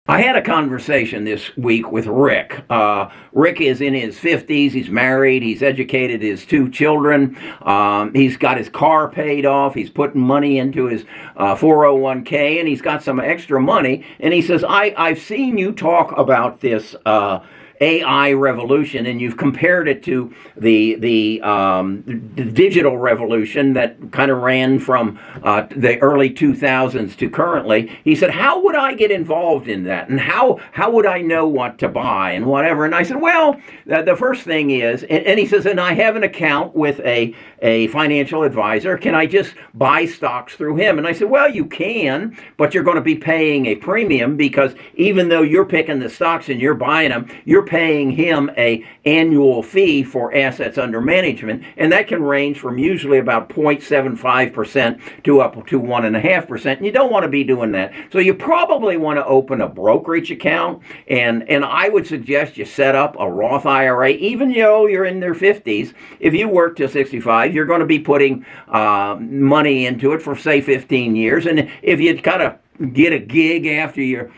I had a conversation this week with Rick. Rick is in his 50s. He's married. He's educated his two children. He's got his car paid off. He's putting money into his 401k, and he's got some extra money. And he says, I've seen you talk about this AI revolution, and you've compared it to the digital revolution that kind of ran from the early 2000s to currently. He said, how would I get involved in that, and how would I know what to buy and whatever? And I said, well, the first thing is, and he says, and I have an account with a financial advisor. Can I just buy stocks through him? And I said, well, you can, but you're going to be paying a premium, because even though you're picking the stocks and you're buying them, you're paying him a annual fee for assets under management, and that can range from usually about 0.75% to up to 1.5%. And you don't want to be doing that. So you probably want to open a brokerage account, and I would suggest you set up a Roth IRA. Even though you're in their 50s, if you work till 65, you're going to be putting money into it for, say, 15 years. And if you kind of get a gig after you're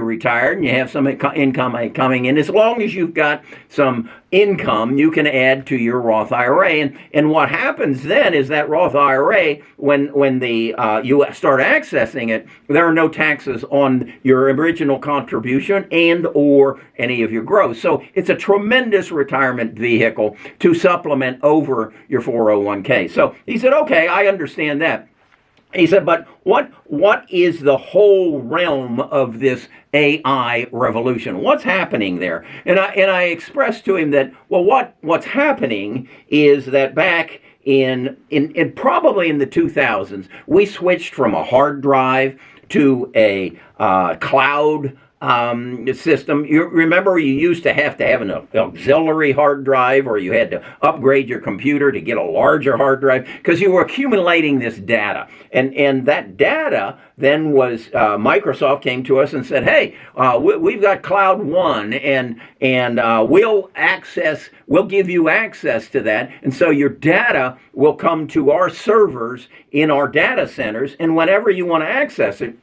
retired and you have some income coming in, as long as you've got some income, you can add to your Roth IRA. And what happens then is that Roth IRA, when you start accessing it, there are no taxes on your original contribution and or any of your growth. So it's a tremendous retirement vehicle to supplement over your 401k. So he said, okay, I understand that. He said, but what is the whole realm of this AI revolution? What's happening there? And I expressed to him that, well, what's happening is that back in probably in the 2000s, we switched from a hard drive to a cloud system. You remember, you used to have an auxiliary hard drive, or you had to upgrade your computer to get a larger hard drive, because you were accumulating this data. And that data then was, Microsoft came to us and said, hey, we've got Cloud One, and we'll give you access to that. And so your data will come to our servers in our data centers, and whenever you want to access it,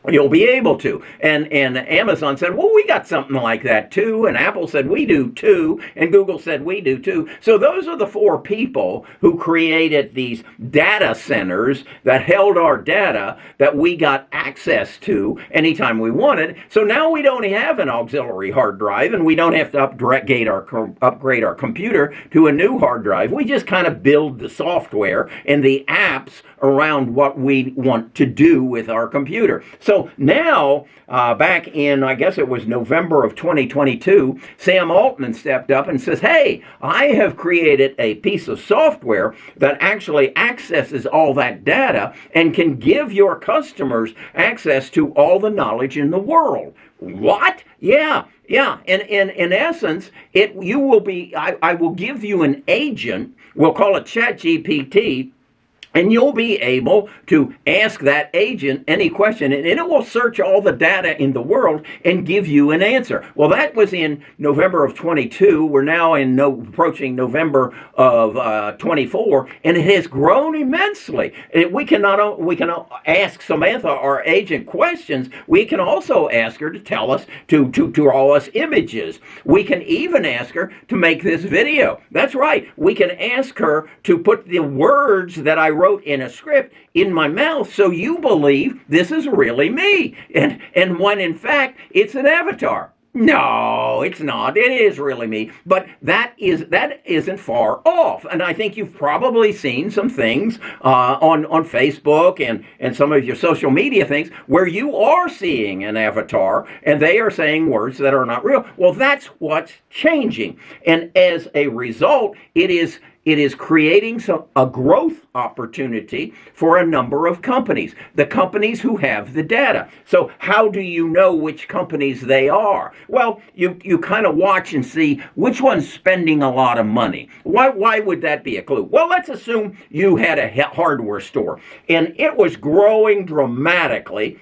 you'll be able to. And Amazon said, well, we got something like that too. And Apple said, we do too. And Google said, we do too. So those are the four people who created these data centers that held our data that we got access to anytime we wanted. So now we don't have an auxiliary hard drive, and we don't have to upgrade our computer to a new hard drive. We just kind of build the software and the apps around what we want to do with our computer. So now, back in, I guess it was November of 2022, Sam Altman stepped up and says, hey, I have created a piece of software that actually accesses all that data and can give your customers access to all the knowledge in the world. What? Yeah. And in essence, I will give you an agent, we'll call it ChatGPT, and you'll be able to ask that agent any question, and it will search all the data in the world and give you an answer. Well, that was in November of 22. We're now approaching November of 24, and it has grown immensely. We can ask Samantha, our agent, questions. We can also ask her to tell us, to draw us images. We can even ask her to make this video. That's right. We can ask her to put the words that I wrote in a script in my mouth, so you believe this is really me, and when in fact it's an avatar. No, it's not. It is really me. But that isn't far off. And I think you've probably seen some things on Facebook and some of your social media things where you are seeing an avatar and they are saying words that are not real. Well, that's what's changing. And as a result, it is creating a growth opportunity for a number of companies, the companies who have the data. So how do you know which companies they are? Well, you kind of watch and see which one's spending a lot of money. Why would that be a clue? Well, let's assume you had a hardware store and it was growing dramatically,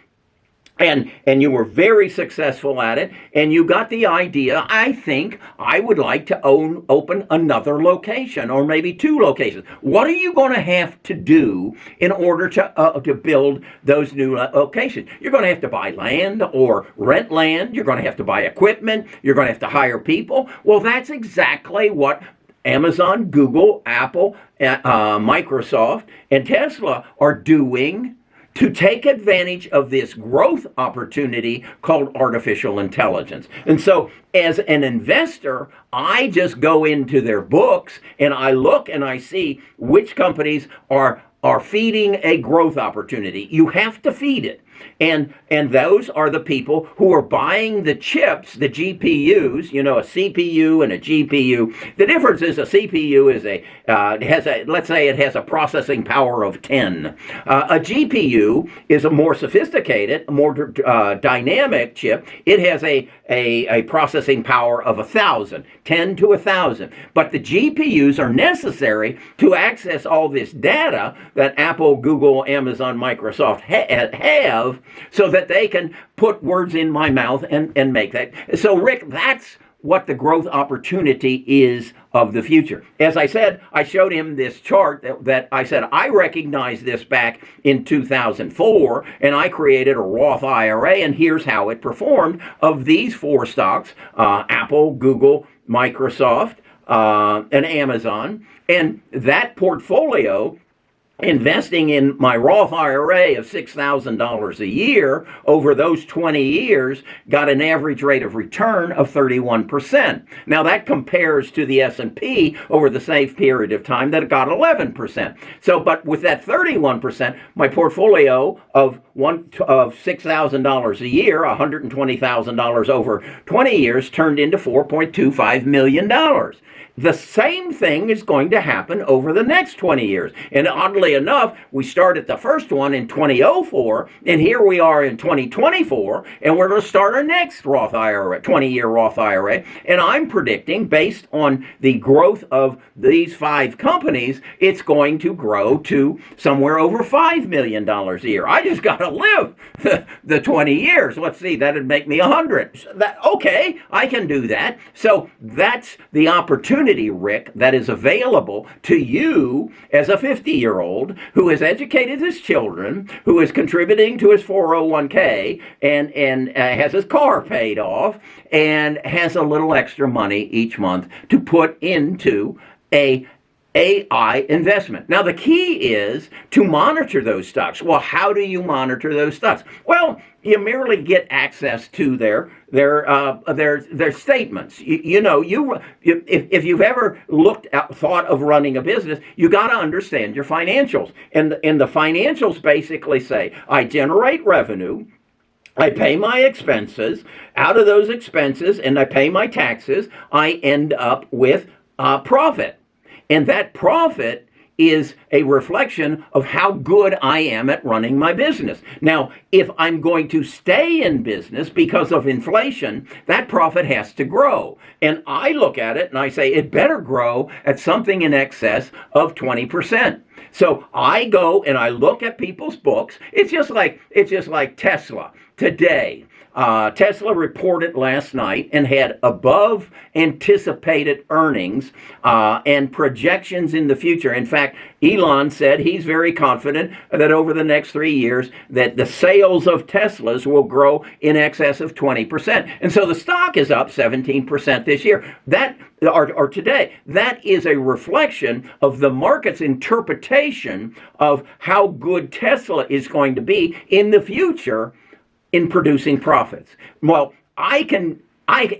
and you were very successful at it, and you got the idea, I think I would like to open another location, or maybe two locations. What are you going to have to do in order to build those new locations? You're going to have to buy land or rent land. You're going to have to buy equipment. You're going to have to hire people. Well, that's exactly what Amazon, Google, Apple, Microsoft, and Tesla are doing to take advantage of this growth opportunity called artificial intelligence. And so as an investor, I just go into their books and I look and I see which companies are feeding a growth opportunity. You have to feed it. And those are the people who are buying the chips, the GPUs, you know, a CPU and a GPU. The difference is a CPU is let's say it has a processing power of 10. A GPU is a more sophisticated, more dynamic chip. It has a processing power of 1,000, 10 to 1,000. But the GPUs are necessary to access all this data that Apple, Google, Amazon, Microsoft have, so that they can put words in my mouth and make that. So, Rick, that's what the growth opportunity is of the future. As I said, I showed him this chart that I said, I recognized this back in 2004, and I created a Roth IRA, and here's how it performed of these four stocks, Apple, Google, Microsoft, and Amazon. And that portfolio, investing in my Roth IRA of $6,000 a year over those 20 years, got an average rate of return of 31%. Now that compares to the S&P over the same period of time that got 11%. So, but with that 31%, my portfolio of $6,000 a year, $120,000 over 20 years, turned into $4.25 million. The same thing is going to happen over the next 20 years. And oddly enough, we started the first one in 2004, and here we are in 2024, and we're going to start our next Roth IRA, 20-year Roth IRA. And I'm predicting, based on the growth of these five companies, it's going to grow to somewhere over $5 million a year. I just got to live the 20 years. Let's see, that'd make me 100. Okay, I can do that. So that's the opportunity, Rick, that is available to you as a 50-year-old who has educated his children, who is contributing to his 401k, and has his car paid off, and has a little extra money each month to put into a AI investment. Now, the key is to monitor those stocks. Well, how do you monitor those stocks? Well, you merely get access to their statements. If you've ever thought of running a business, you got to understand your financials. And the financials basically say, I generate revenue, I pay my expenses. Out of those expenses, and I pay my taxes, I end up with profit. And that profit is a reflection of how good I am at running my business. Now, if I'm going to stay in business because of inflation, that profit has to grow. And I look at it and I say it better grow at something in excess of 20%. So I go and I look at people's books. It's just like Tesla today. Tesla reported last night and had above anticipated earnings and projections in the future. In fact, Elon said he's very confident that over the next 3 years that the sales of Teslas will grow in excess of 20%. And so the stock is up 17% this year. Or today. That is a reflection of the market's interpretation of how good Tesla is going to be in the future in producing profits. Well, I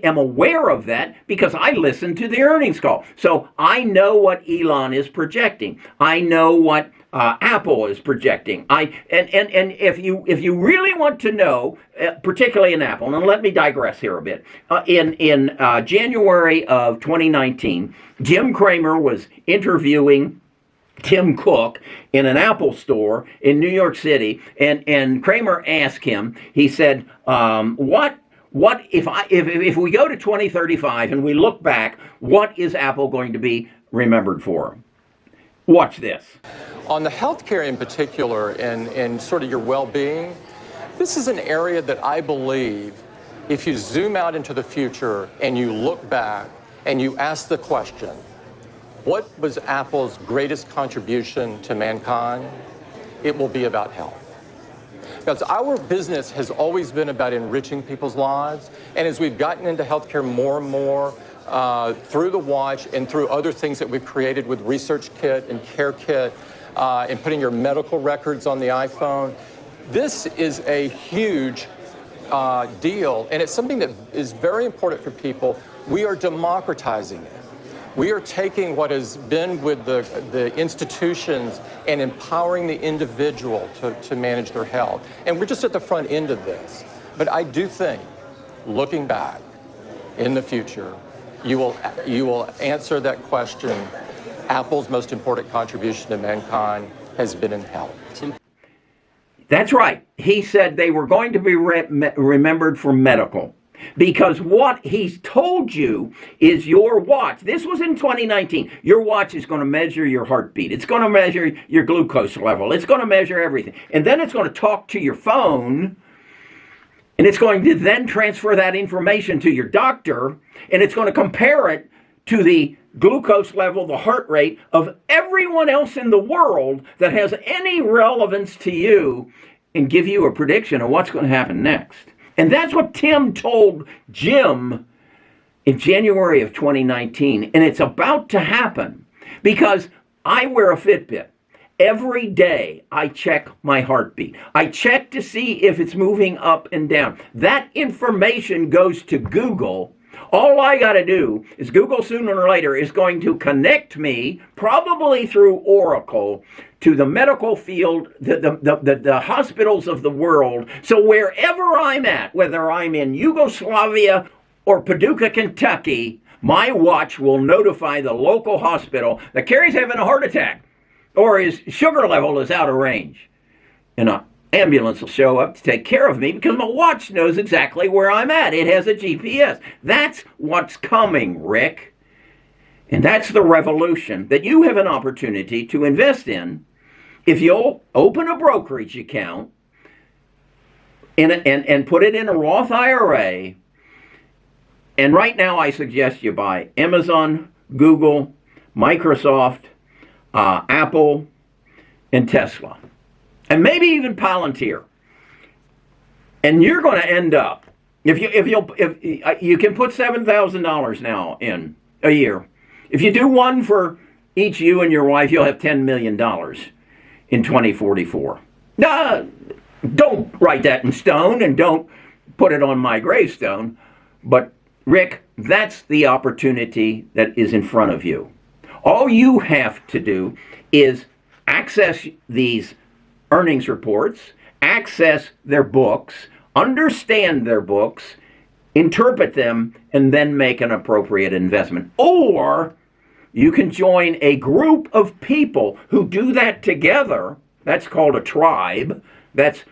am aware of that because I listen to the earnings call. So I know what Elon is projecting. I know what Apple is projecting. And if you really want to know, particularly in Apple, and let me digress here a bit. In January of 2019, Jim Cramer was interviewing Tim Cook in an Apple store in New York City, and Cramer asked him, he said, what if we go to 2035 and we look back, what is Apple going to be remembered for? Watch this. On the healthcare in particular and sort of your well-being, This is an area that I believe, if you zoom out into the future and you look back and you ask the question, what was Apple's greatest contribution to mankind? It will be about health. Because our business has always been about enriching people's lives, and as we've gotten into healthcare more and more, through the watch and through other things that we've created with Research Kit and Care Kit, and putting your medical records on the iPhone, this is a huge deal, and it's something that is very important for people. We are democratizing it. We are taking what has been with the institutions and empowering the individual to manage their health. And we're just at the front end of this. But I do think, looking back in the future, you will answer that question. Apple's most important contribution to mankind has been in health. That's right. He said they were going to be remembered for medical. Because what he's told you is your watch. This was in 2019. Your watch is going to measure your heartbeat. It's going to measure your glucose level. It's going to measure everything. And then it's going to talk to your phone. And it's going to then transfer that information to your doctor. And it's going to compare it to the glucose level, the heart rate of everyone else in the world that has any relevance to you, and give you a prediction of what's going to happen next. And that's what Tim told Jim in January of 2019. And it's about to happen because I wear a Fitbit. Every day I check my heartbeat. I check to see if it's moving up and down. That information goes to Google. All I got to do is Google sooner or later is going to connect me, probably through Oracle, to the medical field, the hospitals of the world. So wherever I'm at, whether I'm in Yugoslavia or Paducah, Kentucky, my watch will notify the local hospital that Kerry's having a heart attack or his sugar level is out of range. And an ambulance will show up to take care of me because my watch knows exactly where I'm at. It has a GPS. That's what's coming, Rick. And that's the revolution that you have an opportunity to invest in if you'll open a brokerage account and put it in a Roth IRA. And right now I suggest you buy Amazon, Google, Microsoft, Apple, and Tesla. And maybe even Palantir. And you're going to end up, if you can put $7,000 now in a year. If you do one for each you and your wife, you'll have $10 million in 2044. Don't write that in stone and don't put it on my gravestone. But Rick, that's the opportunity that is in front of you. All you have to do is access these earnings reports, access their books, understand their books, interpret them, and then make an appropriate investment. Or you can join a group of people who do that together. That's called a tribe. That's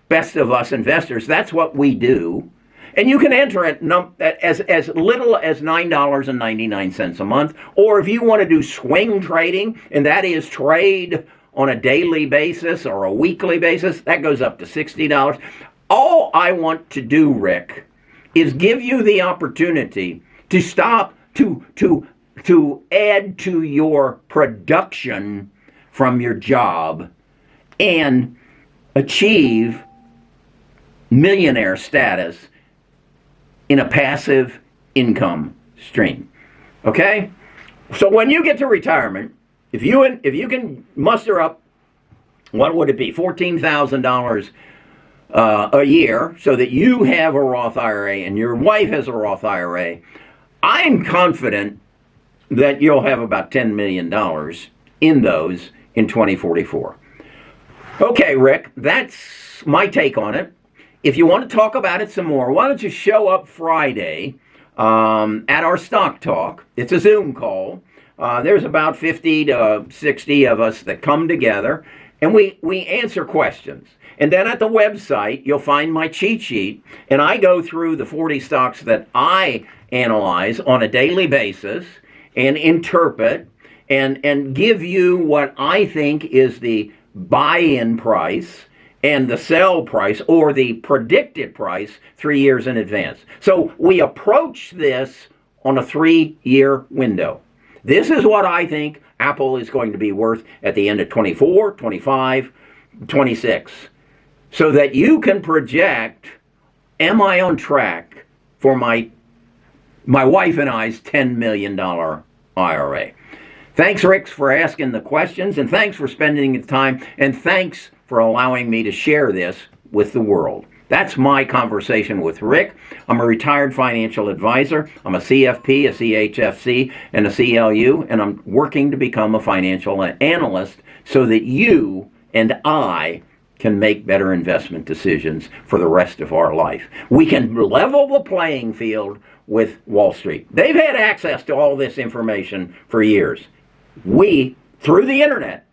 Best of Us Investors. That's what we do. And you can enter at as little as $9.99 a month. Or if you want to do swing trading, and that is trade on a daily basis or a weekly basis, that goes up to $60. All I want to do, Rick, is give you the opportunity to stop, to add to your production from your job and achieve millionaire status in a passive income stream. Okay? So when you get to retirement, if you can muster up, what would it be, $14,000 a year, so that you have a Roth IRA and your wife has a Roth IRA, I'm confident that you'll have about $10 million in those in 2044. Okay, Rick, that's my take on it. If you want to talk about it some more, why don't you show up Friday at our Stock Talk? It's a Zoom call. There's about 50 to 60 of us that come together, and we answer questions. And then at the website, you'll find my cheat sheet, and I go through the 40 stocks that I analyze on a daily basis and interpret and give you what I think is the buy-in price and the sell price or the predicted price 3 years in advance. So we approach this on a 3-year window. This is what I think Apple is going to be worth at the end of 24, 25, 26. So that you can project, am I on track for my wife and I's $10 million IRA? Thanks, Rick, for asking the questions, and thanks for spending the time, and thanks for allowing me to share this with the world. That's my conversation with Rick. I'm a retired financial advisor. I'm a CFP, a CHFC, and a CLU, and I'm working to become a financial analyst so that you and I can make better investment decisions for the rest of our life. We can level the playing field with Wall Street. They've had access to all this information for years. We, through the internet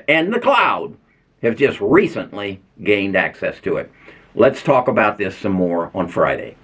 and the cloud, have just recently gained access to it. Let's talk about this some more on Friday.